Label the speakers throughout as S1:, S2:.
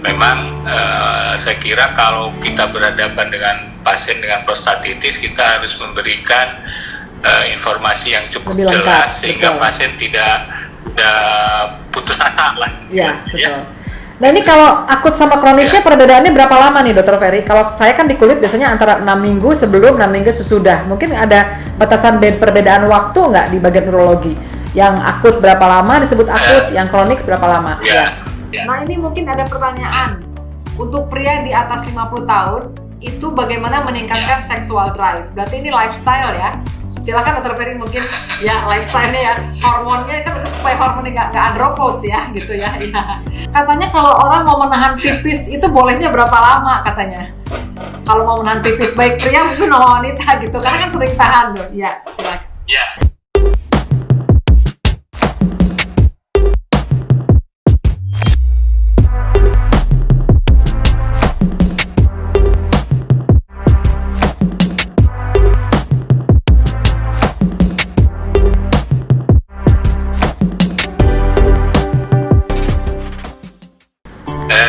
S1: memang saya kira kalau kita berhadapan dengan pasien dengan prostatitis, kita harus memberikan informasi yang cukup
S2: lebih lengkap,
S1: jelas sehingga
S2: betul.
S1: pasien tidak putus asa lah.
S2: Iya, betul. Nah ini kalau akut sama kronisnya perbedaannya berapa lama nih Dokter Ferry? Kalau saya kan di kulit biasanya antara 6 minggu sebelum, 6 minggu sesudah. Mungkin ada batasan perbedaan waktu nggak di bagian neurologi? Yang akut berapa lama disebut akut, yang kronik berapa lama?
S1: Ya.
S2: Nah ini mungkin ada pertanyaan. Untuk pria di atas 50 tahun, itu bagaimana meningkatkan sexual drive? Berarti ini lifestyle ya? Silakan Dokter Ferry mungkin ya lifestyle-nya ya, hormonnya kan itu supaya hormonnya nggak andropos ya gitu ya. Katanya kalau orang mau menahan pipis itu bolehnya berapa lama katanya? Kalau mau menahan pipis baik pria mungkin sama wanita gitu, karena kan sering tahan tuh. Ya silakan.
S1: Ya.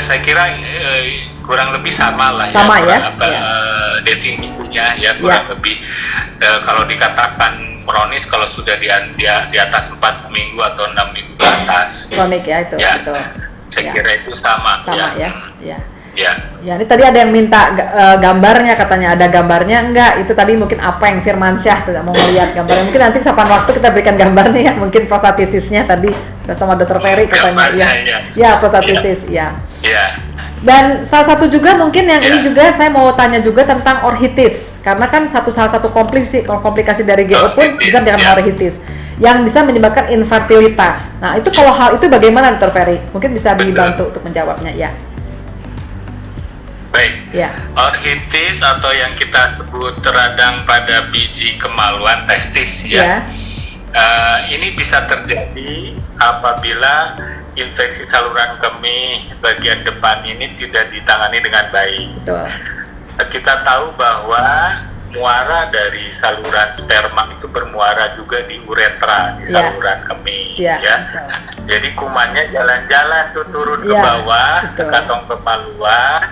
S1: Saya kira kurang lebih sama lah
S2: sama
S1: ya, definisinya ya kurang lebih kalau dikatakan kronis kalau sudah di atas 4 minggu atau 6 minggu ke atas
S2: kronik ya itu
S1: ya,
S2: betul.
S1: Saya kira itu sama
S2: ya.
S1: Ya,
S2: ini tadi ada yang minta gambarnya, katanya ada gambarnya enggak? Itu tadi mungkin apa yang Firmansyah tidak mau melihat gambarnya. Mungkin nanti kapan waktu kita berikan gambarnya ya, mungkin prostatitisnya tadi sama Dokter Ferry katanya ya prostatitis ya. Dan salah satu juga mungkin yang ini juga saya mau tanya juga tentang orhitis, karena kan salah satu komplikasi dari GO pun bisa menyebabkan orhitis yang bisa menyebabkan infertilitas. Nah itu kalau hal itu bagaimana Dokter Ferry? Mungkin bisa dibantu untuk menjawabnya ya.
S1: Baik, orhitis atau yang kita sebut radang pada biji kemaluan testis ini bisa terjadi apabila infeksi saluran kemih bagian depan ini tidak ditangani dengan baik.
S2: Betul.
S1: Kita tahu bahwa muara dari saluran sperma itu bermuara juga di uretra, di saluran kemih Jadi kumannya jalan-jalan tuh turun ke bawah, ke kantong kemaluan,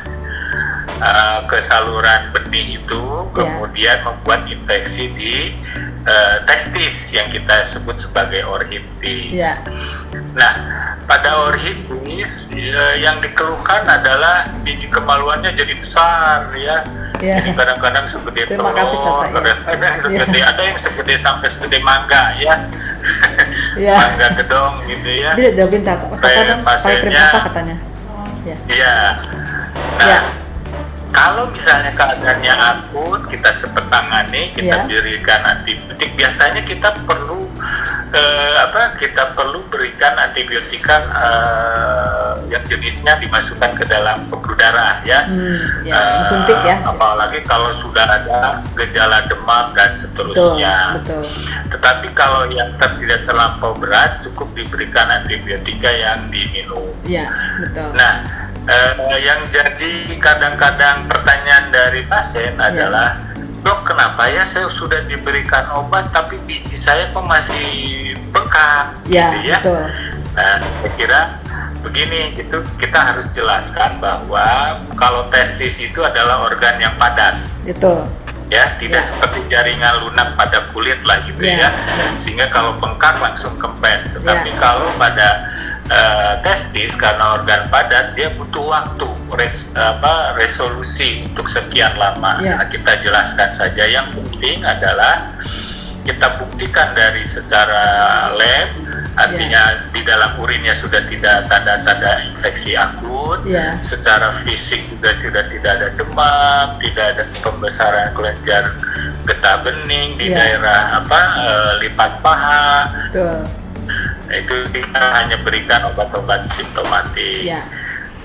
S1: ke saluran benih itu, kemudian membuat infeksi di testis yang kita sebut sebagai orhitis. Nah, pada orhitis yang dikeluhkan adalah biji kemaluannya jadi besar ya. Jadi kadang-kadang segede telur, kadang-kadang segede ada yang segede sampai segede mangga ya. Mangga gedong gitu ya.
S2: Dia minta pasiennya katanya. Kalau misalnya keadaannya akut, kita cepat tangani, kita berikan antibiotik. Biasanya kita perlu berikan antibiotika yang jenisnya dimasukkan ke dalam pembuluh darah suntik
S1: apalagi kalau sudah ada gejala demam dan seterusnya.
S2: Betul.
S1: Tetapi kalau yang tidak terlampau berat, cukup diberikan antibiotika yang diminum.
S2: Betul.
S1: Nah, yang jadi kadang-kadang pertanyaan dari pasien adalah, dok, kenapa ya saya sudah diberikan obat tapi biji saya kok masih bengkak gitu ya?
S2: Betul.
S1: Nah, saya kira begini, gitu kita harus jelaskan bahwa kalau testis itu adalah organ yang padat.
S2: Betul.
S1: Tidak seperti jaringan lunak pada kulit lah gitu sehingga kalau bengkak langsung kempes. Tetapi kalau pada testis karena organ padat dia butuh waktu resolusi untuk sekian lama. Nah, kita jelaskan saja, yang penting adalah kita buktikan dari secara lab, artinya di dalam urinnya sudah tidak tanda-tanda infeksi akut, secara fisik juga sudah tidak ada demam, tidak ada pembesaran kelenjar getah bening di daerah lipat paha. Nah, itu kita hanya berikan obat-obat simptomatik.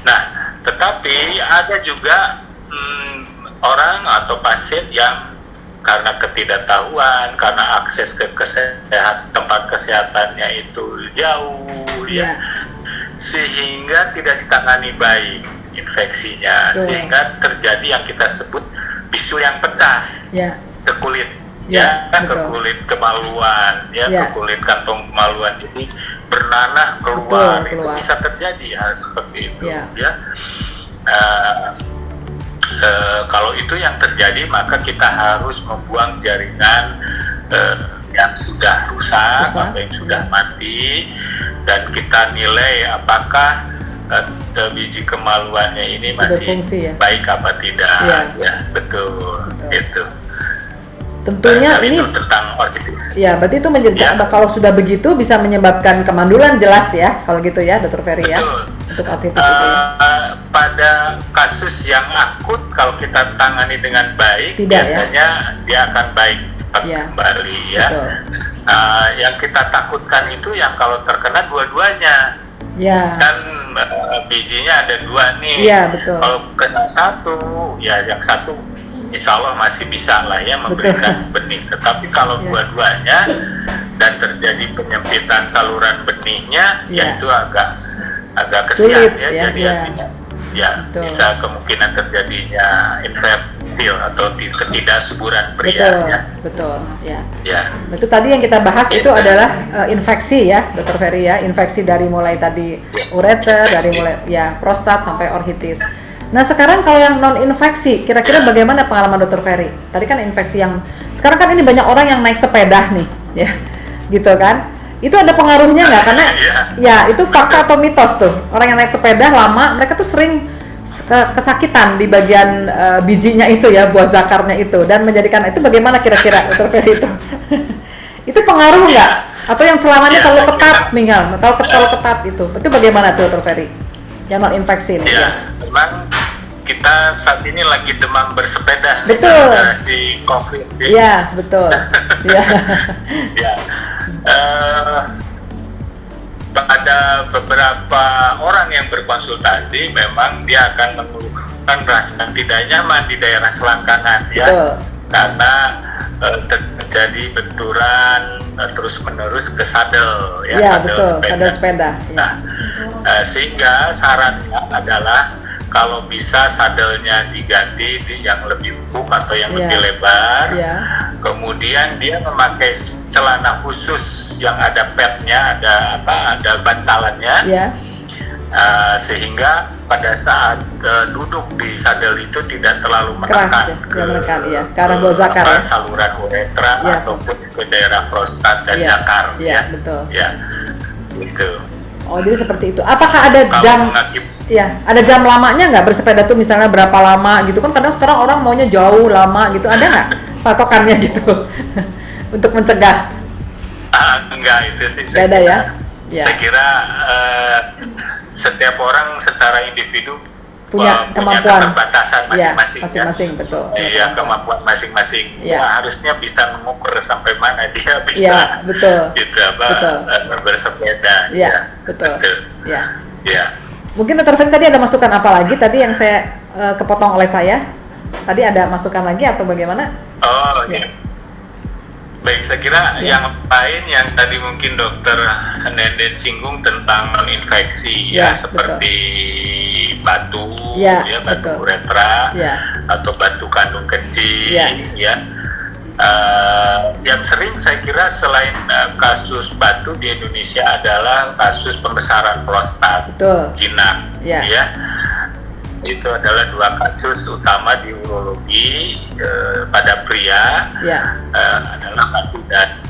S1: Nah, tetapi ada juga orang atau pasien yang karena ketidaktahuan, karena akses ke tempat kesehatannya itu jauh sehingga tidak ditangani baik infeksinya, sehingga terjadi yang kita sebut bisul yang pecah ke kulit. Ke kulit kemaluan, ke kulit kantong kemaluan, jadi bernanah keluar. Itu bisa terjadi hal seperti itu kalau itu yang terjadi, maka kita harus membuang jaringan yang sudah rusak atau yang sudah mati, dan kita nilai apakah biji kemaluannya ini
S2: sudah
S1: masih
S2: fungsi, ya?
S1: baik apa tidak.
S2: Ya.
S1: Betul. Itu
S2: tentunya ini
S1: itu tentang orkitis.
S2: Ya, berarti itu menjadi kalau sudah begitu bisa menyebabkan kemandulan, jelas ya kalau gitu ya, Dr. Ferry. Ya, untuk orkitis itu ya.
S1: Pada kasus yang akut, kalau kita tangani dengan baik, biasanya dia akan baik cepat kembali ya. Yang kita takutkan itu yang kalau terkena dua-duanya. Kan bijinya ada dua nih. Kalau kena satu, ya yang satu insya Allah masih bisa lah ya memberikan benih. Tetapi kalau dua-duanya dan terjadi penyempitan saluran benihnya, ya itu agak kesian ya. Jadi artinya bisa kemungkinan terjadinya infeksi atau ketidaksuburan pria. Betul.
S2: Itu tadi yang kita bahas itu adalah infeksi ya, Dr. Ferry ya, infeksi dari mulai tadi ureter, dari mulai prostat sampai orkitis. Nah sekarang kalau yang non infeksi, kira-kira bagaimana pengalaman Dr. Ferry? Tadi kan infeksi yang sekarang kan ini banyak orang yang naik sepeda nih, ya, gitu kan? Itu ada pengaruhnya nggak? Karena ya itu fakta atau mitos tuh, orang yang naik sepeda lama, mereka tuh sering kesakitan di bagian bijinya itu ya, buah zakarnya itu, dan menjadikan itu bagaimana kira-kira Dr. Ferry itu? Itu pengaruh nggak? Atau yang celananya terlalu ketat, terlalu ketat itu bagaimana tuh Dr. Ferry? Yang non infeksi ini.
S1: Memang kita saat ini lagi demam bersepeda.
S2: Betul.
S1: Si COVID.
S2: Iya, betul. Iya.
S1: Ada beberapa orang yang berkonsultasi, memang dia akan mengeluhkan rasa tidak nyaman di daerah selangkangan, ya, karena terjadi benturan terus-menerus ke sadel, ya,
S2: sadel sepeda.
S1: Nah, sehingga sarannya adalah kalau bisa sadelnya diganti yang lebih empuk atau yang lebih lebar, kemudian dia memakai celana khusus yang ada padnya, ada bantalannya, sehingga pada saat duduk di sadel itu tidak terlalu menekan ke
S2: arah buah zakar,
S1: saluran uretra ataupun ke daerah prostat dan zakar. Gitu.
S2: Oh, jadi seperti itu. Apakah ada jam? Ada jam lamanya nggak bersepeda tuh, misalnya berapa lama gitu kan? Kadang sekarang orang maunya jauh lama gitu. Ada nggak patokannya gitu untuk mencegah?
S1: Enggak, itu sih.
S2: Saya
S1: kira setiap orang secara individu
S2: punya kemampuan,
S1: keterbatasan masing-masing,
S2: betul.
S1: Iya, kemampuan masing-masing. Harusnya bisa mengukur sampai mana dia bisa.
S2: Iya, betul.
S1: Gitu bersepeda.
S2: Iya, betul. Iya. Mungkin Dr. Ferry tadi ada masukan apa lagi tadi yang saya kepotong oleh saya? Tadi ada masukan lagi atau bagaimana?
S1: Oh, iya. Baik, saya kira yang lain yang tadi mungkin Dokter Nenden singgung tentang infeksi seperti batu, batu uretra, atau batu kandung kencing, yang sering saya kira selain kasus batu di Indonesia adalah kasus pembesaran prostat, jinak, itu adalah dua kasus utama di urologi pada pria, adalah batu dan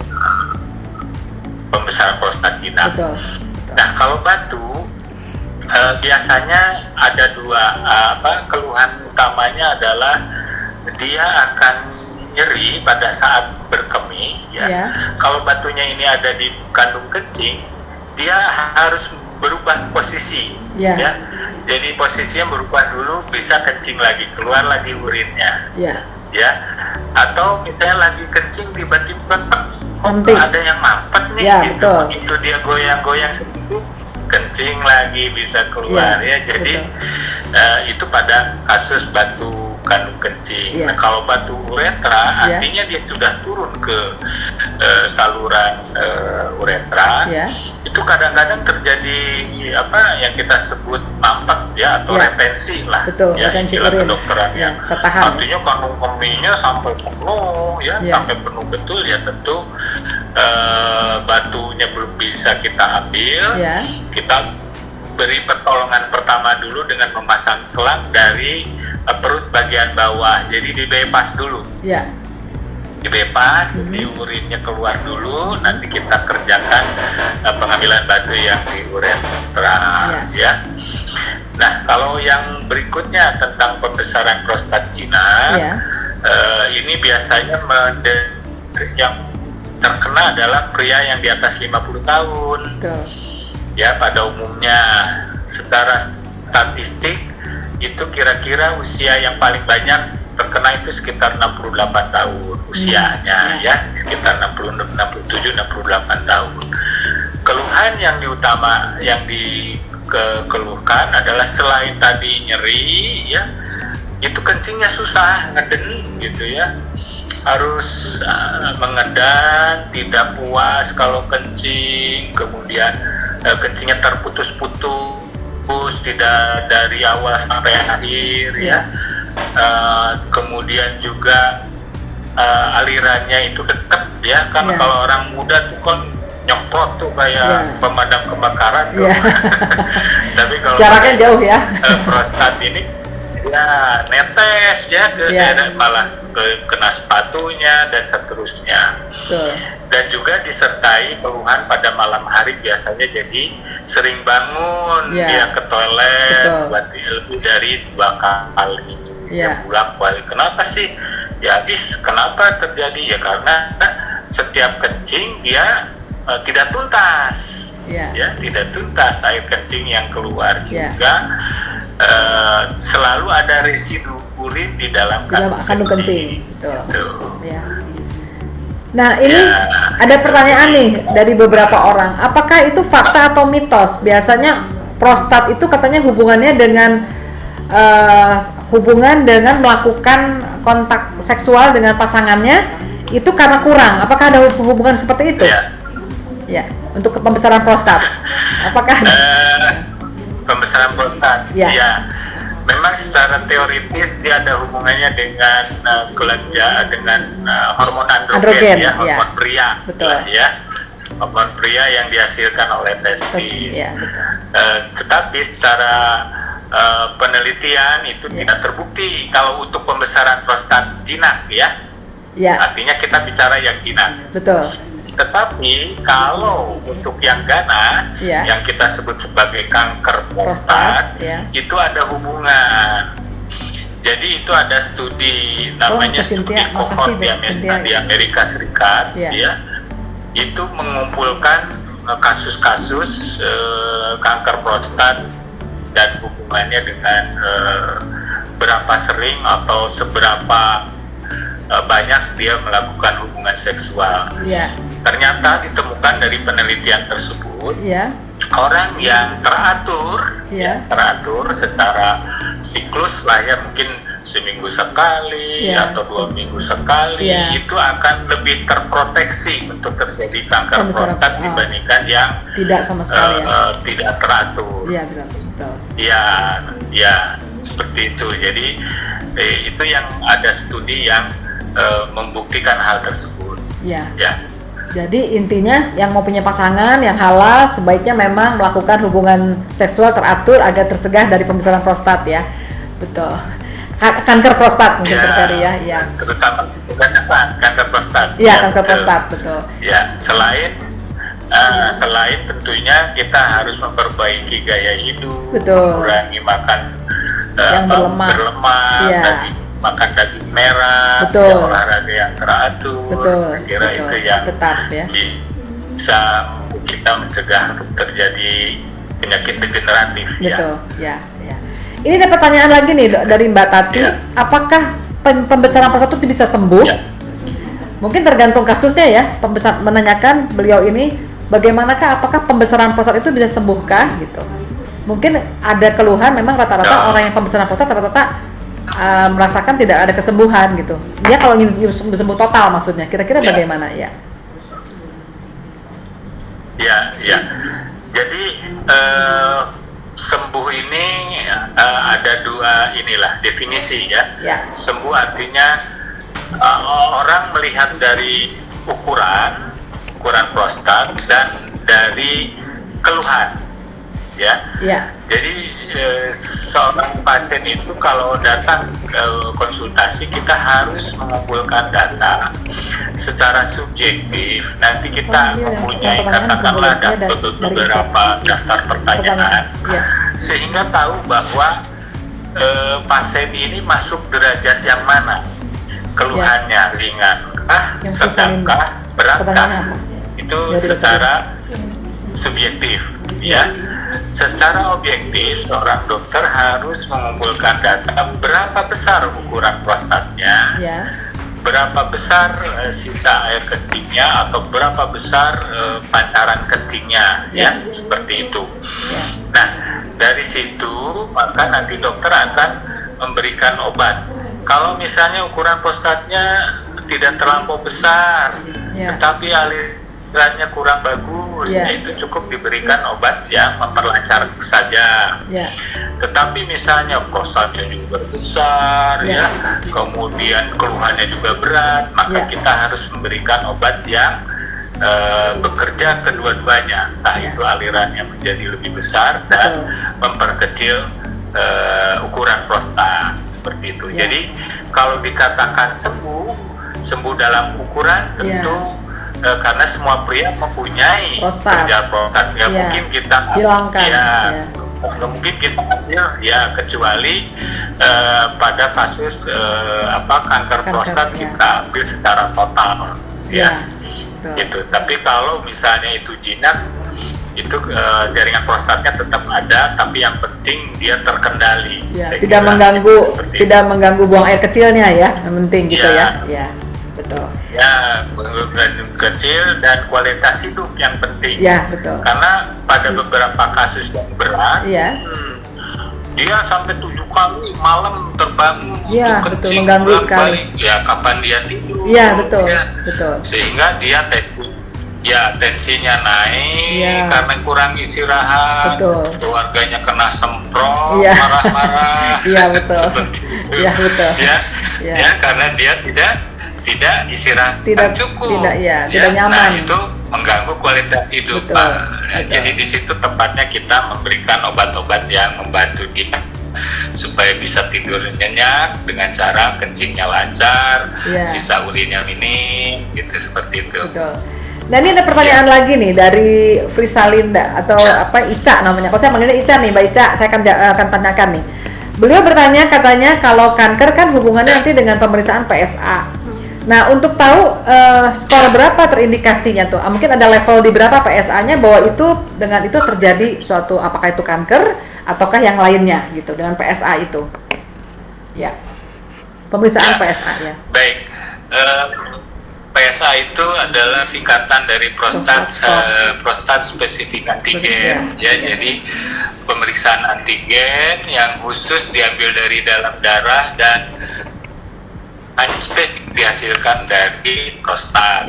S1: pembesaran prostat jinak. Nah, kalau batu biasanya ada dua keluhan utamanya adalah dia akan nyeri pada saat berkemih, Kalau batunya ini ada di kandung kencing, dia harus berubah posisi, Jadi posisinya berubah dulu, bisa kencing lagi, keluar lagi urinnya, Atau misalnya lagi kencing tiba-tiba ada yang mampet nih, Begitu dia goyang-goyang sedikit, kencing lagi bisa keluar, Jadi itu pada kasus batu kandung kencing. Nah, kalau batu uretra artinya dia sudah turun ke saluran uretra. Itu kadang-kadang terjadi yang kita sebut mampet atau retensi lah, istilah kedokterannya. Artinya kandung kemihnya sampai penuh, sampai penuh betul, tentu batunya belum bisa kita ambil, kita beri pertolongan pertama dulu dengan memasang selang dari perut bagian bawah. Jadi dibypass dulu.
S2: Ya.
S1: Dibypass, jadi urinnya keluar dulu, nanti kita kerjakan pengambilan batu yang di uretra, ya. Nah, kalau yang berikutnya tentang pembesaran prostat jinak, ini biasanya yang terkena adalah pria yang di atas 50 tahun.
S2: Betul.
S1: Ya, pada umumnya secara statistik itu kira-kira usia yang paling banyak terkena itu sekitar 68 tahun usianya, ya, sekitar 67, 68 tahun. Keluhan yang dikeluhkan adalah selain tadi nyeri, ya, itu kencingnya susah, ngeden gitu ya, harus mengedan, tidak puas kalau kencing, kemudian kencingnya terputus-putus, tidak dari awal sampai akhir, ya. Kemudian juga alirannya itu dekat, ya, kan kalau orang muda tuh kan nyemprot tuh kayak pemadam kebakaran tuh. Tapi kalau
S2: jaraknya jauh ya.
S1: Prostat ini ya netes ya ke daerah, malah kena sepatunya dan seterusnya. Dan juga disertai keluhan pada malam hari, biasanya jadi sering bangun, dia ke toilet lebih dari 2 kali, dia bolak-balik. Kenapa sih? Ya habis, kenapa terjadi? Ya karena setiap kencing dia tidak tuntas, ya, tidak tuntas air kencing yang keluar, sehingga selalu ada residu urin di dalam kandung kencing.
S2: Ya. Nah, ini ada pertanyaan nih dari beberapa orang. Apakah itu fakta atau mitos? Biasanya prostat itu katanya hubungan dengan melakukan kontak seksual dengan pasangannya itu karena kurang. Apakah ada hubungan seperti itu? Ya, untuk pembesaran prostat. Apakah
S1: pembesaran prostat? Ya, memang secara teoritis dia ada hubungannya dengan hormon androgen, ya, hormon pria, ya, hormon pria yang dihasilkan oleh testis. Tetapi secara penelitian itu tidak terbukti kalau untuk pembesaran prostat jinak, ya. Artinya kita bicara yang jinak. Tetapi kalau untuk yang ganas, yang kita sebut sebagai kanker prostat, itu ada hubungan. Jadi itu ada studi, namanya studi cohort di Amerika Serikat, ya, itu mengumpulkan kasus-kasus kanker prostat dan hubungannya dengan berapa sering atau seberapa banyak dia melakukan hubungan seksual. Ternyata ditemukan dari penelitian tersebut, orang yang teratur secara siklus lah, ya, mungkin seminggu sekali atau 2 minggu sekali, itu akan lebih terproteksi untuk terjadi kanker prostat dibandingkan yang
S2: tidak sama sekali,
S1: tidak teratur. Ya, seperti itu. Jadi itu yang ada studi yang membuktikan hal tersebut. Jadi intinya yang mau punya pasangan yang halal sebaiknya memang melakukan hubungan seksual teratur agar tercegah dari pembesaran prostat, ya. Betul. Kanker prostat mungkin terjadi, ya. Terutama kanker prostat.
S2: Kanker prostat, betul.
S1: Ya, selain tentunya kita harus memperbaiki gaya hidup, mengurangi makan yang berlemak, makan daging merah, olahraga yang teratur, kira itu yang bisa kita mencegah untuk terjadi penyakit degeneratif. Ini ada pertanyaan lagi nih dari Mbak Tati, apakah pembesaran prostat itu bisa sembuh? Mungkin tergantung kasusnya, ya. Menanyakan beliau ini, bagaimanakah, apakah pembesaran prostat itu bisa sembuhkah gitu? Mungkin ada keluhan, memang rata-rata orang yang pembesaran prostat rata-rata merasakan tidak ada kesembuhan gitu. Dia kalau ingin sembuh total maksudnya, kira-kira bagaimana, ya? Jadi sembuh ini ada 2 definisi, ya. Sembuh artinya orang melihat dari ukuran prostat dan dari keluhan. ya.
S2: Ya.
S1: Jadi seorang pasien itu kalau datang ke konsultasi kita harus mengumpulkan data secara subjektif. Nanti kita mempunyai katakanlah beberapa daftar pertanyaan, sehingga tahu bahwa pasien ini masuk derajat yang mana, keluhannya ringan, sedangkah, beratkah, itu secara subjektif, ya. Secara objektif, seorang dokter harus mengumpulkan data berapa besar ukuran prostatnya, berapa besar sisa air kencingnya, atau berapa besar pancaran kencingnya, ya, seperti itu. Nah, dari situ maka nanti dokter akan memberikan obat. Kalau misalnya ukuran prostatnya tidak terlampau besar, tetapi alirannya kurang bagus, itu cukup diberikan obat yang memperlancar saja. Tetapi misalnya prostatnya juga besar, kemudian keluhannya juga berat, maka kita harus memberikan obat yang bekerja kedua-duanya, entah itu alirannya menjadi lebih besar dan memperkecil ukuran prostat, seperti itu. Jadi kalau dikatakan sembuh dalam ukuran, tentu karena semua pria mempunyai kerja prostat, mungkin kita
S2: hilangkan,
S1: mungkin kita ambil, kecuali pada kasus kanker prostat kita ambil secara total, gitu. Tapi kalau misalnya itu jinak, itu jaringan prostatnya tetap ada, tapi yang penting dia terkendali,
S2: tidak mengganggu buang air kecilnya, yang penting gitu, ya. Betul.
S1: Ya, kecil dan kualitas hidup yang penting.
S2: Betul.
S1: Karena pada beberapa kasus yang berat, dia sampai 7 kali malam terbangun untuk kencing,
S2: mengganggu sekali.
S1: Ya, kapan dia tidur?
S2: Betul.
S1: Sehingga dia tensinya naik karena kurang istirahat. Keluarganya kena semprot, marah-marah. Seperti itu. Karena dia tidak istirahat cukup,
S2: tidak nyaman.
S1: Nah, itu mengganggu kualitas hidup, Pak. Jadi di situ tepatnya kita memberikan obat-obat yang membantu kita supaya bisa tidur nyenyak dengan cara kencingnya lancar, sisa urinnya minim, gitu, seperti itu.
S2: Nah, ini ada pertanyaan lagi nih dari Frisalinda atau Ica namanya. Kalau saya manggilnya Ica nih, Mbak Ica, saya akan tanyakan nih. Beliau bertanya, katanya kalau kanker kan hubungannya nanti dengan pemeriksaan PSA. Nah, untuk tahu skor berapa terindikasinya tuh, mungkin ada level di berapa PSA-nya bahwa itu dengan itu terjadi suatu, apakah itu kanker ataukah yang lainnya gitu dengan PSA itu, pemeriksaan PSA.
S1: Baik, PSA itu adalah singkatan dari prostat spesifik antigen, jadi pemeriksaan antigen yang khusus diambil dari dalam darah dan hanya spesifik dihasilkan dari prostat,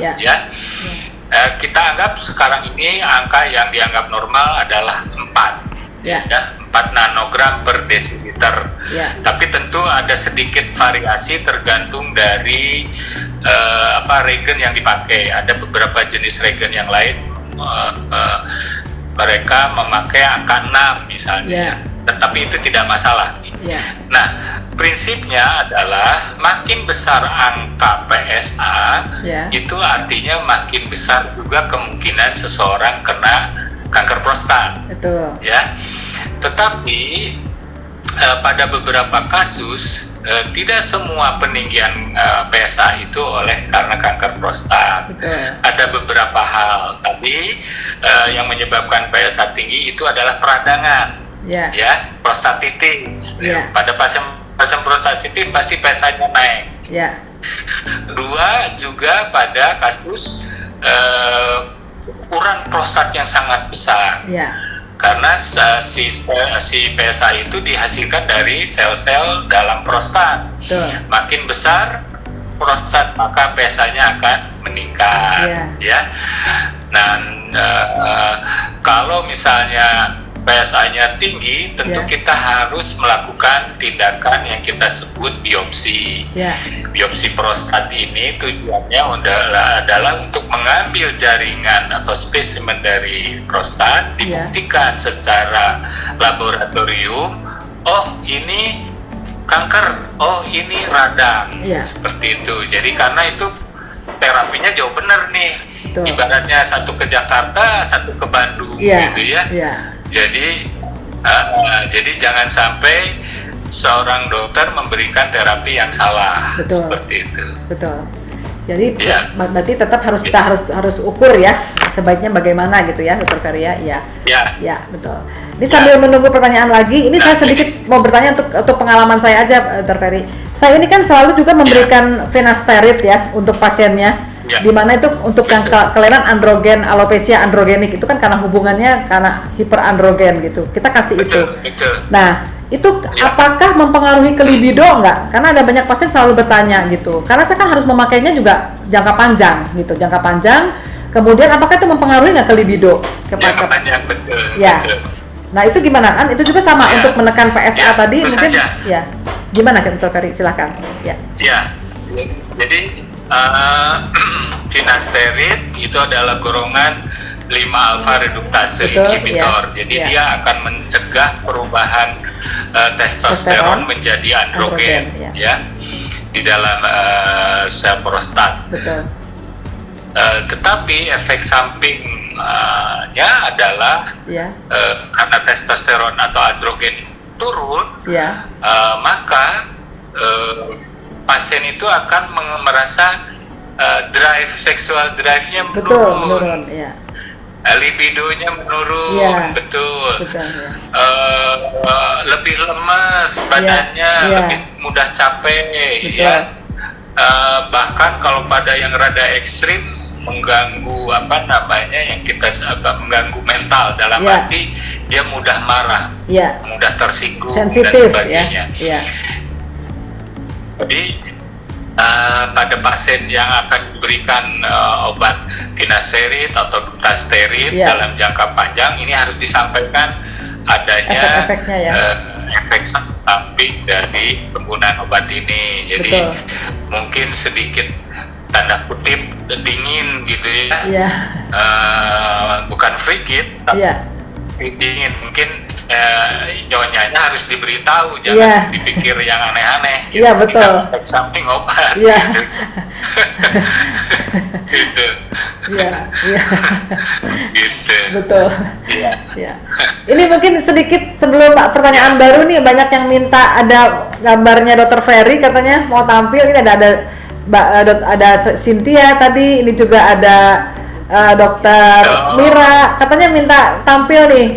S1: kita anggap sekarang ini angka yang dianggap normal adalah 4, 4 nanogram per desiliter. Tapi tentu ada sedikit variasi tergantung dari regen yang dipakai. Ada beberapa jenis regen yang lain mereka memakai angka 6 misalnya. Tetapi itu tidak masalah. Nah, prinsipnya adalah makin besar angka PSA, itu artinya makin besar juga kemungkinan seseorang kena kanker prostat. Tetapi pada beberapa kasus tidak semua peninggian PSA itu karena kanker prostat. Ada beberapa hal, tapi yang menyebabkan PSA tinggi itu adalah peradangan. Prostatitis. Pada pasien prostatitis pasti PSA-nya naik. Dua, juga pada kasus ukuran prostat yang sangat besar. Karena si PSA itu dihasilkan dari sel-sel dalam prostat. Makin besar prostat, maka PSA-nya akan meningkat. Nah, kalau misalnya PSA-nya tinggi, tentu
S2: Ya.
S1: kita harus melakukan tindakan yang kita sebut biopsi.
S2: Ya.
S1: Biopsi prostat ini tujuannya adalah untuk mengambil jaringan atau spesimen dari prostat,
S2: Ya.
S1: dibuktikan secara laboratorium, oh ini kanker, oh ini radang,
S2: Ya.
S1: seperti itu. Jadi karena itu terapinya jauh bener nih.
S2: Betul.
S1: Ibaratnya satu ke Jakarta, satu ke Bandung,
S2: Iya.
S1: gitu ya.
S2: Iya.
S1: Jadi jangan sampai seorang dokter memberikan terapi yang salah,
S2: Betul.
S1: seperti itu.
S2: Betul. Jadi
S1: Iya.
S2: berarti tetap kita harus ukur ya sebaiknya bagaimana gitu ya, Dr. Ferry ya. Iya.
S1: Ya,
S2: Ya, betul. Ini sambil menunggu pertanyaan lagi, ini saya
S1: Nah,
S2: sedikit mau bertanya untuk pengalaman saya aja, Dr. Ferry. Saya ini kan selalu juga memberikan finasteride ya untuk pasiennya.
S1: Ya.
S2: Di mana itu untuk yang kelainan androgen, alopecia androgenik itu kan karena hubungannya karena hiperandrogen gitu. Kita kasih itu.
S1: betul.
S2: Nah, itu
S1: Ya.
S2: apakah mempengaruhi ke libido enggak? Karena ada banyak pasien selalu bertanya gitu. Karena saya kan harus memakainya juga jangka panjang gitu, jangka panjang. Kemudian apakah itu mempengaruhi nggak ke libido?
S1: Jangka panjang, betul.
S2: Ya.
S1: betul.
S2: Nah itu gimana kan? Itu juga sama
S1: Ya.
S2: untuk menekan PSA
S1: Ya,
S2: tadi
S1: tentu
S2: mungkin.
S1: saja.
S2: Ya. Gimana Dr. Ferry? Silahkan. Ya.
S1: Ya, jadi finasteride itu adalah golongan 5 alfa reduktase
S2: Betul,
S1: inhibitor.
S2: ya,
S1: Jadi
S2: ya.
S1: dia akan mencegah perubahan
S2: Testosteron,
S1: testosteron menjadi androgen,
S2: androgen,
S1: ya, di dalam sel prostat.
S2: Betul.
S1: Tetapi efek sampingnya adalah
S2: Ya.
S1: karena testosteron atau androgen turun,
S2: Ya.
S1: maka pasien itu akan merasa seksual drive-nya
S2: Betul. Menurun. Ya.
S1: libidonya menurun,
S2: Iya.
S1: betul.
S2: Betul. Ya.
S1: Lebih lemas badannya,
S2: Iya.
S1: lebih mudah capek,
S2: Betul.
S1: ya. Bahkan kalau pada yang rada ekstrim mengganggu yang kita mengganggu mental dalam
S2: Iya.
S1: arti dia mudah marah,
S2: Ya.
S1: mudah tersinggung dan
S2: Sensitif ya.
S1: sebagainya.
S2: Ya.
S1: Jadi pada pasien yang akan diberikan obat finasteride atau dutasteride
S2: Iya.
S1: dalam jangka panjang, ini harus disampaikan adanya
S2: Efek-efeknya ya.
S1: efek samping dari penggunaan obat ini. Jadi
S2: Betul.
S1: mungkin sedikit tanda kutip dingin gitu ya.
S2: Iya.
S1: Bukan frigid, tapi
S2: Iya.
S1: dingin. Mungkin nyonyanya harus diberitahu, jangan
S2: Iya.
S1: dipikir yang aneh-aneh.
S2: Iya, betul.
S1: Efek samping obat.
S2: Iya.
S1: Gitu.
S2: Iya. Iya.
S1: Gitu.
S2: Betul.
S1: Iya.
S2: Ya. Ini mungkin sedikit sebelum pertanyaan baru nih, banyak yang minta ada gambarnya Dr. Ferry katanya mau tampil. Ini ada Cynthia tadi, ini juga ada Dr. Mira katanya minta tampil nih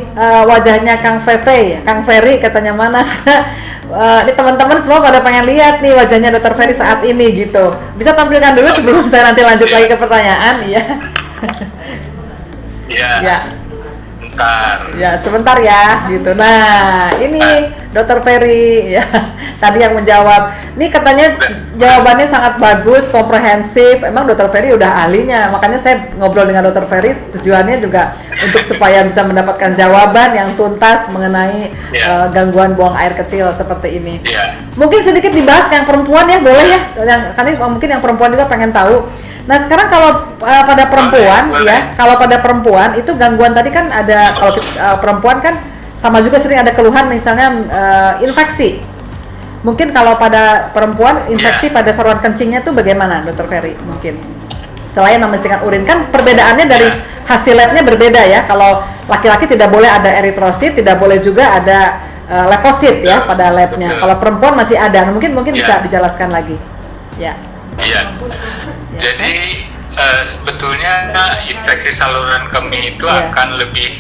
S2: wajahnya Kang Ferry katanya mana. Ini teman-teman semua pada pengen lihat nih wajahnya Dr. Ferry saat ini gitu. Bisa tampilkan dulu sebelum saya nanti lanjut lagi ke pertanyaan, ya.
S1: Iya.
S2: Ya.
S1: Bentar.
S2: Ya, sebentar ya, gitu. Nah, ini Dr. Ferry ya, tadi yang menjawab. Ini katanya jawabannya sangat bagus, komprehensif. Emang Dr. Ferry udah ahlinya, makanya saya ngobrol dengan Dr. Ferry. Tujuannya juga untuk supaya bisa mendapatkan jawaban yang tuntas mengenai gangguan buang air kecil seperti ini. Mungkin sedikit dibahas yang perempuan ya, boleh ya? Yang kan mungkin yang perempuan juga pengen tahu. Nah sekarang kalau pada perempuan ya, kalau pada perempuan itu gangguan tadi kan ada, kalau perempuan kan sama juga sering ada keluhan misalnya infeksi. Mungkin kalau pada perempuan infeksi pada saluran kencingnya tuh bagaimana, Dr. Ferry? Mungkin selain membersihkan urin, kan perbedaannya dari hasil labnya berbeda ya. Kalau laki-laki tidak boleh ada eritrosit, tidak boleh juga ada leukosit ya pada labnya. Kalau perempuan masih ada. Mungkin bisa dijelaskan lagi. Ya.
S1: Iya. Jadi sebetulnya infeksi saluran kemih itu akan lebih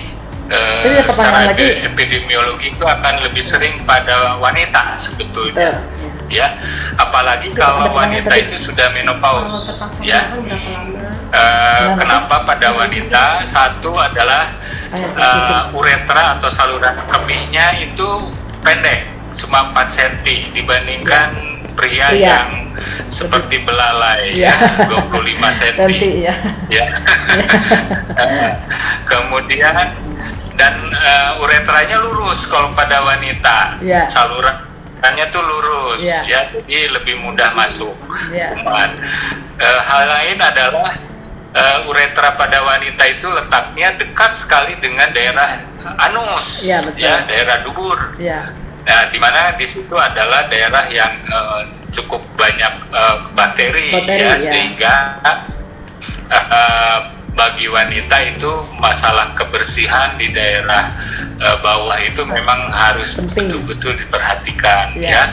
S1: secara epidemiologi itu akan lebih sering pada wanita sebetulnya. Ya, apalagi kalau wanita itu sudah menopause. Ya. Kenapa pada wanita? Satu adalah uretra atau saluran kemihnya itu pendek, cuma 4 cm dibandingkan pria yang seperti belalai, 25 cm.
S2: Ya.
S1: Kemudian uretranya lurus kalau pada wanita.
S2: Ya.
S1: Salurannya tuh lurus,
S2: Ya.
S1: ya, jadi lebih mudah masuk
S2: Ya.
S1: kuman. Hal lain adalah uretra pada wanita itu letaknya dekat sekali dengan daerah anus,
S2: Ya, betul.
S1: ya, daerah dubur.
S2: Ya.
S1: Nah, di mana di situ adalah daerah yang cukup banyak bakteri,
S2: Bakteri, ya.
S1: sehingga bagi wanita itu masalah kebersihan di daerah bawah itu memang harus
S2: Penting.
S1: betul-betul diperhatikan,
S2: Ya.
S1: ya.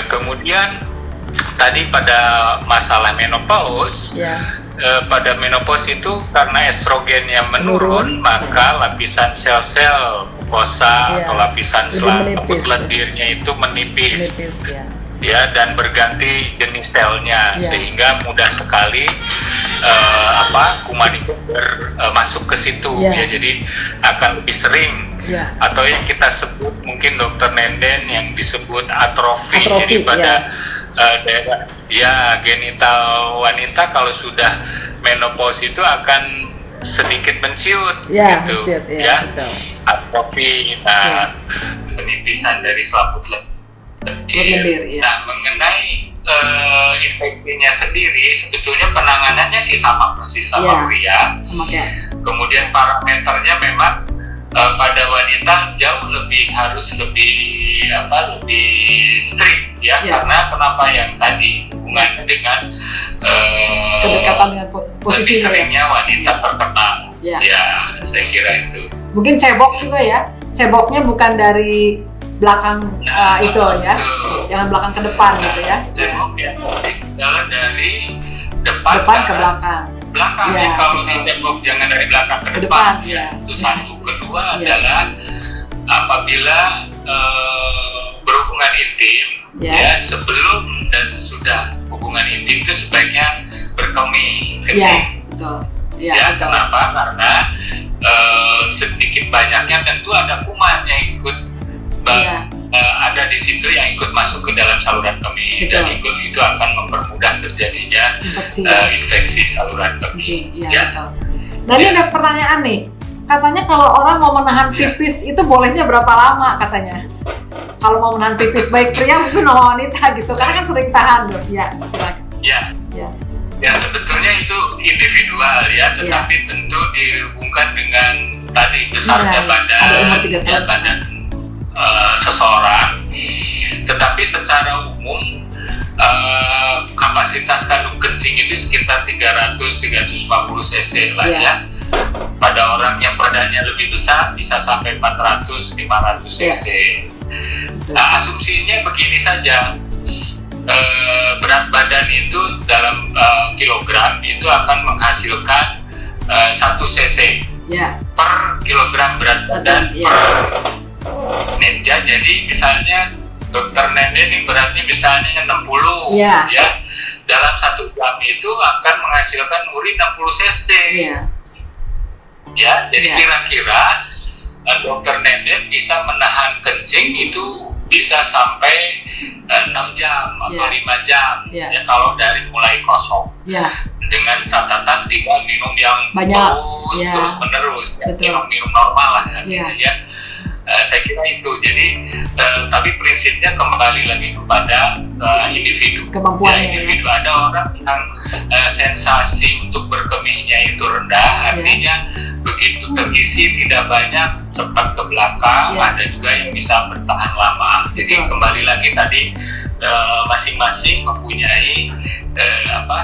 S1: Kemudian tadi pada masalah menopause,
S2: Ya.
S1: pada menopause itu karena estrogennya menurun, maka lapisan sel-sel mukosa
S2: Iya.
S1: atau lapisan
S2: Lebih
S1: selaput
S2: menipis, ya.
S1: lendirnya itu menipis,
S2: ya.
S1: ya, dan berganti jenis selnya,
S2: Iya.
S1: sehingga mudah sekali kuman itu masuk ke situ,
S2: Iya.
S1: ya, jadi akan lebih sering.
S2: Ya.
S1: Atau yang kita sebut mungkin dokter Nenden yang disebut atrofi,
S2: Atrofi,
S1: jadi pada
S2: ya.
S1: daerah ya genital wanita kalau sudah menopause itu akan sedikit menciut,
S2: Ya,
S1: gitu,
S2: menciut, ya,
S1: ya,
S2: betul.
S1: atrofi, penipisan dari selaput
S2: lendir, ya.
S1: Nah, mengenai infeksinya sendiri, sebetulnya penanganannya sih sama persis sama
S2: Ya.
S1: pria.
S2: Oke.
S1: Kemudian parameternya memang pada wanita jauh harus lebih strict, ya,
S2: Ya.
S1: karena kenapa yang tadi hubungannya dengan
S2: Kedekatan dengan
S1: lebih
S2: posisi
S1: seringnya wanita terkena,
S2: Ya.
S1: ya, saya kira itu.
S2: Mungkin cebok juga ya. Ceboknya bukan dari belakang itu ya.
S1: Betul.
S2: Jangan belakang ke depan gitu ya.
S1: Cebok ya, adalah dari depan
S2: Ke belakang.
S1: belakang,
S2: Ya,
S1: ya, kalau
S2: betul.
S1: di tembok jangan dari belakang ke
S2: Ke
S1: depan,
S2: depan, ya.
S1: itu satu. Kedua
S2: Ya.
S1: adalah apabila berhubungan intim,
S2: Ya.
S1: ya, sebelum dan sesudah hubungan intim itu sebaiknya berkemih,
S2: Ya,
S1: kencing,
S2: betul. Ya,
S1: ya,
S2: betul.
S1: kenapa? Karena sedikit banyaknya tentu ada kuman yang ikut
S2: Ya.
S1: ada di situ yang ikut masuk ke dalam saluran kemih, dan
S2: Betul.
S1: itu akan mempermudah terjadinya
S2: Infeksi.
S1: infeksi saluran kemih.
S2: Iya,
S1: Ya.
S2: betul. Nah, ini ada pertanyaan nih. Katanya kalau orang mau menahan
S1: Ya.
S2: pipis itu bolehnya berapa lama katanya? Kalau mau menahan pipis baik pria mungkin sama wanita gitu. Karena kan sering tahan tuh. Ya, silakan.
S1: Ya,
S2: Ya.
S1: ya, sebetulnya itu individual, ya, tetapi tentu dihubungkan dengan tadi besarnya
S2: Iya,
S1: badan,
S2: ada umur 3
S1: ya,
S2: tahun.
S1: badan seseorang. Tetapi secara umum kapasitas kandung kencing itu sekitar 300-350 cc lah,
S2: Iya.
S1: ya. Pada orang yang badannya lebih besar bisa sampai 400-500 cc.
S2: Betul.
S1: Nah, asumsinya begini saja, berat badan itu dalam kilogram itu akan menghasilkan 1 cc
S2: Ya,
S1: per kilogram berat badan
S2: Betul, ya.
S1: per ninja. Jadi misalnya dokter Nenden ini beratnya misalnya 60,
S2: Ya.
S1: ya, dalam 1 jam itu akan menghasilkan urin 60 cc.
S2: ya,
S1: Ya, jadi
S2: Ya.
S1: kira-kira dokter Nenden bisa menahan kencing itu bisa sampai 6 jam atau
S2: Ya.
S1: 5 jam,
S2: Ya.
S1: ya, kalau dari mulai kosong,
S2: ya,
S1: dengan catatan tidak minum yang
S2: Banyak. Ya.
S1: terus menerus, ya,
S2: Betul.
S1: minum normal lah,
S2: Ya.
S1: ya. Saya kira itu. Jadi tapi prinsipnya kembali lagi kepada individu.
S2: Kemampuannya,
S1: Ya, individu. Ada orang yang sensasi untuk berkemihnya itu rendah, artinya begitu terisi tidak banyak, cepat ke belakang.
S2: Ya.
S1: Ada juga yang bisa bertahan lama. Jadi
S2: Betul.
S1: kembali lagi tadi masing-masing mempunyai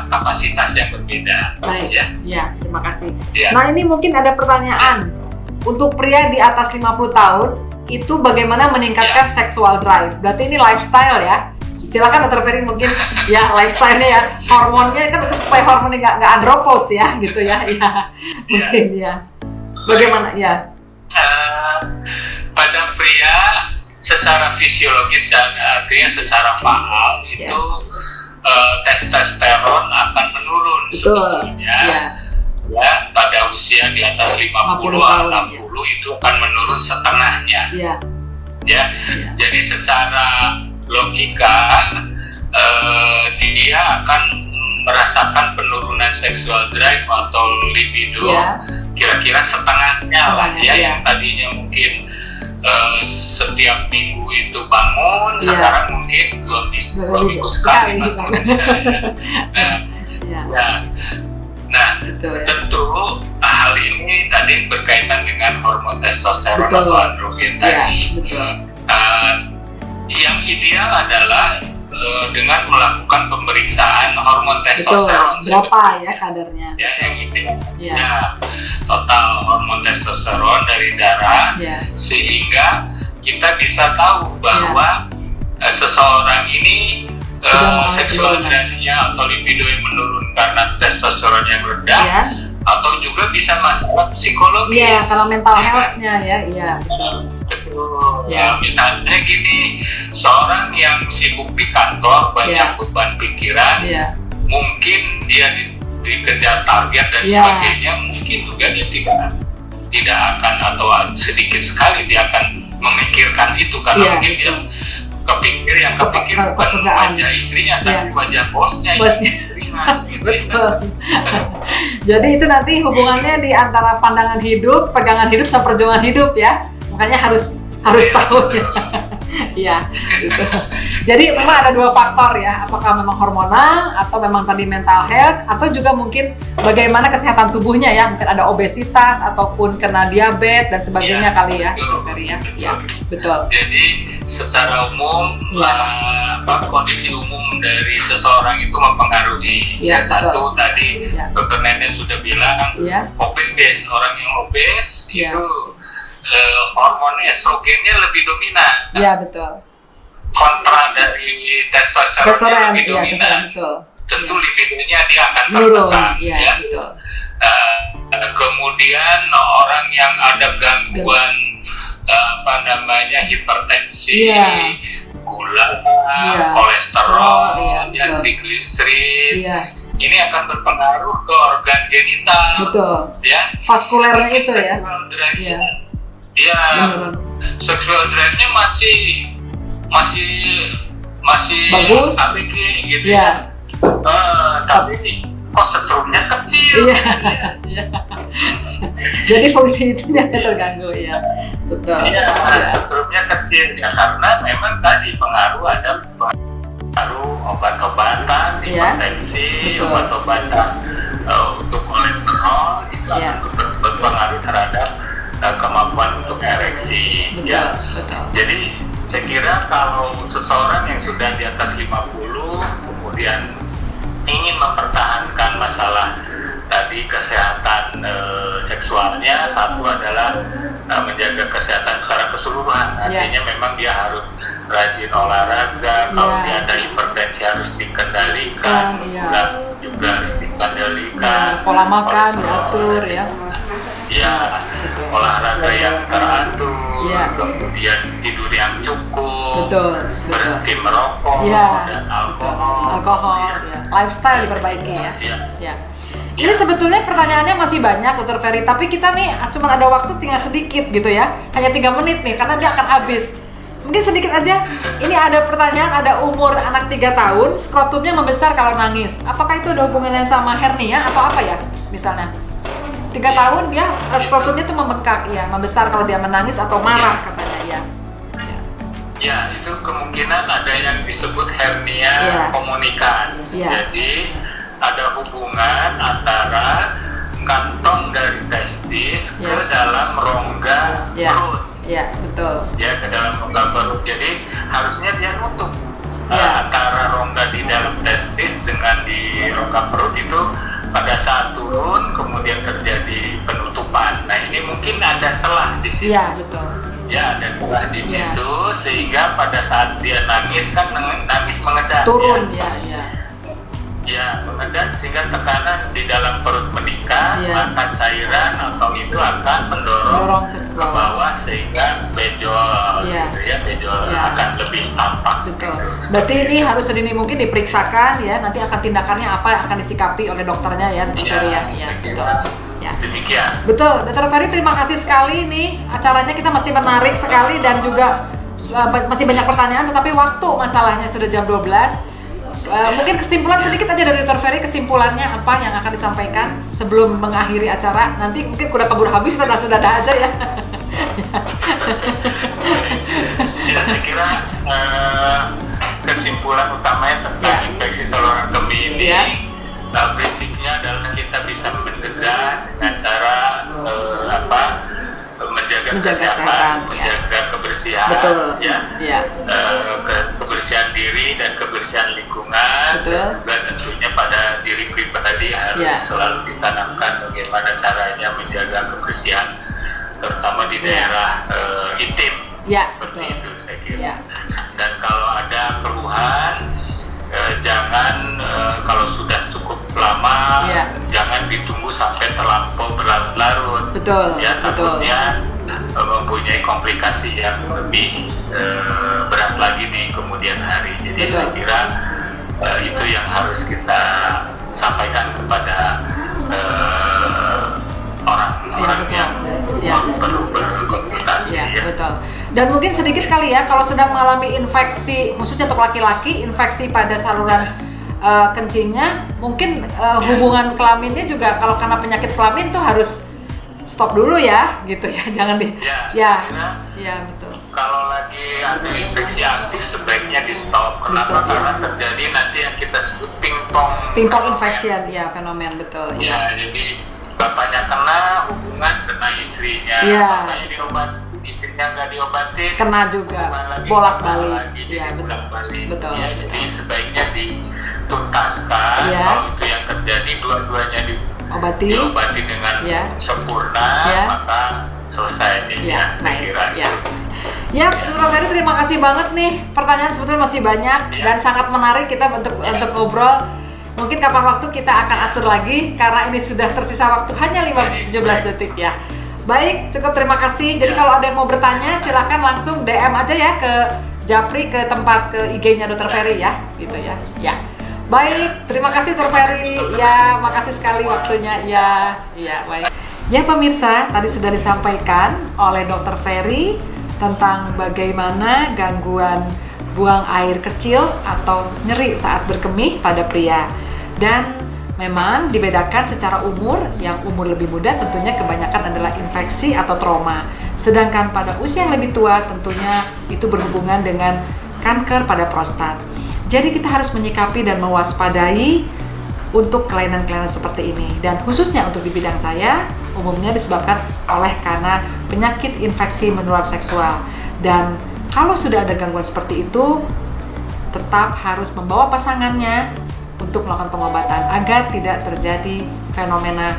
S1: kapasitas yang berbeda.
S2: baik.
S1: Ya.
S2: Ya, terima kasih.
S1: Ya.
S2: Nah, ini mungkin ada pertanyaan. Untuk pria di atas 50 tahun, itu bagaimana meningkatkan sexual drive? Berarti ini lifestyle ya? Silakan Dr. Ferry mungkin ya lifestyle-nya ya, hormonnya kan supaya hormonnya nggak andropos ya gitu ya, ya mungkin ya. Bagaimana ya?
S1: Pada pria secara fisiologis dan artinya secara faal itu testosteron akan menurun sebetulnya.
S2: Ya.
S1: Ya, pada usia di atas 50 atau 60 itu akan menurun setengahnya.
S2: Ya.
S1: Ya. Jadi secara logika dia akan merasakan penurunan sexual drive atau libido kira-kira setengahnya lah ya,
S2: Setengah,
S1: yang tadinya mungkin setiap minggu itu bangun, sekarang mungkin 2 minggu sekali bangunnya.
S2: Ya.
S1: Nah,
S2: Betul ya.
S1: tentu hal ini tadi berkaitan dengan hormon testosteron
S2: Betul.
S1: atau androgen tadi.
S2: Betul.
S1: Yang ideal adalah dengan melakukan pemeriksaan hormon
S2: Betul.
S1: testosteron.
S2: Berapa ya kadarnya?
S1: Ya, yang ideal.
S2: Ya.
S1: Ya, total hormon testosteron dari darah,
S2: Ya.
S1: sehingga kita bisa tahu bahwa seseorang ini
S2: Sudah mengalami
S1: seksual
S2: penurunan.
S1: drive-nya atau libido yang menurun karena testosteron yang rendah,
S2: Ya.
S1: atau juga bisa masalah psikologis.
S2: Iya, kalau mental
S1: ya kan?
S2: health-nya ya, iya.
S1: Betul.
S2: Ya.
S1: Ya, misalnya gini, seorang yang sibuk di kantor, banyak
S2: Ya.
S1: beban pikiran,
S2: Iya.
S1: mungkin dia dikejar target dan
S2: Ya.
S1: sebagainya, mungkin juga dia tidak akan, atau sedikit sekali dia akan memikirkan itu, karena
S2: Iya,
S1: mungkin dia
S2: betul.
S1: kepikir bukan
S2: Pekerjaan.
S1: wajah istrinya,
S2: Iya.
S1: tapi wajah bosnya.
S2: Bosnya.
S1: Gitu,
S2: Betul. Jadi itu nanti hubungannya di antara pandangan hidup, pegangan hidup sama perjuangan hidup ya. Makanya harus tahu ya. Iya, gitu. Jadi memang ada 2 faktor ya, apakah memang hormonal atau memang tadi mental health, atau juga mungkin bagaimana kesehatan tubuhnya ya, mungkin ada obesitas ataupun kena diabetes dan sebagainya
S1: Ya,
S2: kali ya,
S1: betul,
S2: Dr. Ferry ya.
S1: betul.
S2: Ya, betul.
S1: Jadi secara umum
S2: Ya.
S1: kondisi umum dari seseorang itu mempengaruhi.
S2: Ya,
S1: Yang satu
S2: betul.
S1: tadi
S2: Ya.
S1: Dr. Nenen sudah bilang,
S2: Ya.
S1: obes, orang yang obes
S2: Ya.
S1: itu hormon estrogennya lebih dominan.
S2: Ya, betul.
S1: Kontra dari testosteronnya
S2: Testosteron,
S1: lebih
S2: iya,
S1: dominan.
S2: testosteron, betul.
S1: Tentu
S2: Ya.
S1: libidonya dia akan
S2: Menurun,
S1: tertekan.
S2: iya,
S1: Ya.
S2: betul.
S1: Kemudian orang yang ada gangguan hipertensi,
S2: Iya.
S1: gula,
S2: Iya.
S1: kolesterol,
S2: Iya,
S1: ya,
S2: betul.
S1: trigliserid,
S2: Iya,
S1: ini akan berpengaruh ke organ genital,
S2: betul.
S1: ya.
S2: Vaskulernya itu ya.
S1: Sexual drive-nya,
S2: Iya.
S1: ya,
S2: Beneran.
S1: sexual drive-nya masih
S2: Bagus.
S1: ABG gitu
S2: Iya.
S1: ya. Tapi kok setrumnya kecil.
S2: Iya. Iya. Jadi fungsi itunya terganggu ya. Betul.
S1: Iya,
S2: Ya.
S1: setrumnya kecil ya, karena memang tadi ada pengaruh obat-obatan,
S2: Iya.
S1: hipertensi,
S2: Betul.
S1: obat-obatan untuk kolesterol itu
S2: Iya.
S1: akan berpengaruh terhadap kemampuan untuk ereksi.
S2: Betul.
S1: Ya.
S2: Betul.
S1: Jadi saya kira kalau seseorang yang sudah di atas 50 kemudian ingin mempertahankan masalah tadi kesehatan seksualnya, satu adalah menjaga kesehatan secara keseluruhan. Artinya memang dia harus rajin olahraga, kalau
S2: Ya.
S1: dia ada hipertensi harus dikendalikan,
S2: Ya.
S1: gula juga harus dikendalikan,
S2: Ya, pola makan
S1: kolesterol,
S2: diatur ya.
S1: ya,
S2: Betul.
S1: olahraga yang teratur,
S2: Ya.
S1: kemudian tidur yang cukup,
S2: Betul. Betul.
S1: berhenti merokok
S2: Ya.
S1: dan alkohol.
S2: Alkohol ya. Lifestyle diperbaiki ya.
S1: Ya.
S2: Ya. Ini sebetulnya pertanyaannya masih banyak, Dr. Ferry, tapi kita nih cuma ada waktu tinggal sedikit gitu ya. Hanya 3 menit nih, karena dia akan habis. Mungkin sedikit aja. Ini ada pertanyaan, ada umur anak 3 tahun, skrotumnya membesar kalau nangis. Apakah itu ada hubungannya sama hernia atau apa ya? Misalnya 3 tahun dia skrotumnya tuh membengkak ya, membesar kalau dia menangis atau marah katanya ya.
S1: Ya, itu kemungkinan ada yang disebut hernia
S2: Ya.
S1: komunikans.
S2: Ya.
S1: Jadi ada hubungan antara kantong dari testis ke
S2: Ya.
S1: dalam rongga
S2: Ya.
S1: perut.
S2: Ya, betul.
S1: Ya, ke dalam rongga perut. Jadi harusnya dia nutup
S2: Ya.
S1: antara rongga di dalam testis dengan di rongga perut itu pada saat turun kemudian terjadi penutupan. Nah, ini mungkin ada celah di situ.
S2: Iya, betul.
S1: Ya, ada celah di
S2: Ya.
S1: situ sehingga pada saat dia nangis kan nangis mengendap.
S2: Turun ya, ya.
S1: Ya, mengendap sehingga tekanan di dalam perut meningkat,
S2: Ya.
S1: maka cairan atau itu akan mendorong
S2: Dorong
S1: ke bawah sehingga benjol,
S2: Ya.
S1: gitu ya, benjol
S2: Ya.
S1: akan lebih tampak.
S2: Betul.
S1: gitu.
S2: Berarti ini harus sedini mungkin diperiksakan ya. Nanti akan tindakannya apa yang akan disikapi oleh dokternya ya, Dr. Ferry ya. Ya,
S1: saya
S2: betul.
S1: kira
S2: Ya.
S1: demikian.
S2: Betul, Dr. Ferry terima kasih sekali nih. Acaranya kita masih menarik sekali dan juga masih banyak pertanyaan, tetapi waktu masalahnya sudah jam 12. Mungkin kesimpulan sedikit aja dari Dr. Ferry, kesimpulannya apa yang akan disampaikan sebelum mengakhiri acara. Nanti mungkin udah kabur habis, sudah ada aja ya.
S1: Ya, saya kira kesimpulan utamanya tentang infeksi saluran kemih ini, prinsipnya adalah kita bisa mencegah dengan cara menjaga kesehatan, menjaga kebersihan, kebersihan diri dan kebersihan lingkungan, dan juga tentunya pada diri pribadi harus selalu ditanamkan bagaimana caranya menjaga kebersihan, terutama di daerah intim. Seperti itu saya kira. Dan kalau ada keluhan, jangan kalau sudah cukup lama, jangan ditunggu sampai terlampau berlarut-larut. Takutnya mempunyai komplikasi yang lebih berat lagi di kemudian hari. Jadi saya kira itu yang harus kita sampaikan kepada orang-orang yang perlu berkonsultasi.
S2: Dan mungkin sedikit kali ya, kalau sedang mengalami infeksi, khususnya untuk laki-laki, infeksi pada saluran kencingnya, mungkin hubungan kelaminnya juga kalau karena penyakit kelamin tuh harus stop dulu ya, gitu ya, jangan betul.
S1: Kalau lagi ada infeksi aktif sebaiknya di stop. Kenapa? Karena terjadi nanti yang kita sebut pingpong
S2: infection, fenomen, betul.
S1: Jadi bapaknya kena, hubungan kena istrinya, bapaknya diobat, istrinya nggak diobatin,
S2: kena juga, bolak-balik.
S1: Betul. Jadi sebaiknya dituntaskan. Kalau itu yang terjadi, dua-duanya diobati dengan sempurna, maka selesai saya kira.
S2: Dr. Ferry, terima kasih banget nih. Pertanyaan sebetulnya masih banyak dan sangat menarik kita untuk ngobrol. Mungkin kapan waktu kita akan atur lagi karena ini sudah tersisa waktu hanya 17 detik ya. Baik, cukup, terima kasih. Jadi kalau ada yang mau bertanya silahkan langsung DM aja ya ke Japri, ke tempat ke IG-nya Dr. Ferry ya, gitu ya. Baik, terima kasih Dr. Ferry. Makasih sekali waktunya. Baik. Ya pemirsa, tadi sudah disampaikan oleh Dr. Ferry tentang bagaimana gangguan buang air kecil atau nyeri saat berkemih pada pria. Dan memang dibedakan secara umur, yang umur lebih muda tentunya kebanyakan adalah infeksi atau trauma. Sedangkan pada usia yang lebih tua tentunya itu berhubungan dengan kanker pada prostat. Jadi kita harus menyikapi dan mewaspadai untuk kelainan-kelainan seperti ini. Dan khususnya untuk di bidang saya, umumnya disebabkan oleh karena penyakit infeksi menular seksual. Dan kalau sudah ada gangguan seperti itu, tetap harus membawa pasangannya untuk melakukan pengobatan agar tidak terjadi fenomena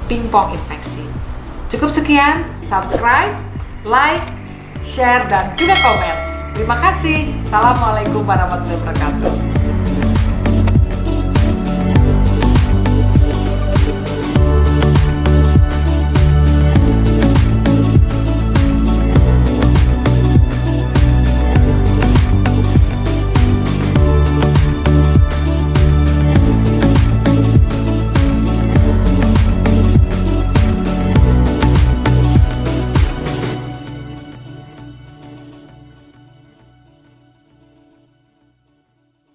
S2: pingpong infeksi. Cukup sekian, subscribe, like, share, dan juga komen. Terima kasih. Assalamualaikum warahmatullahi wabarakatuh.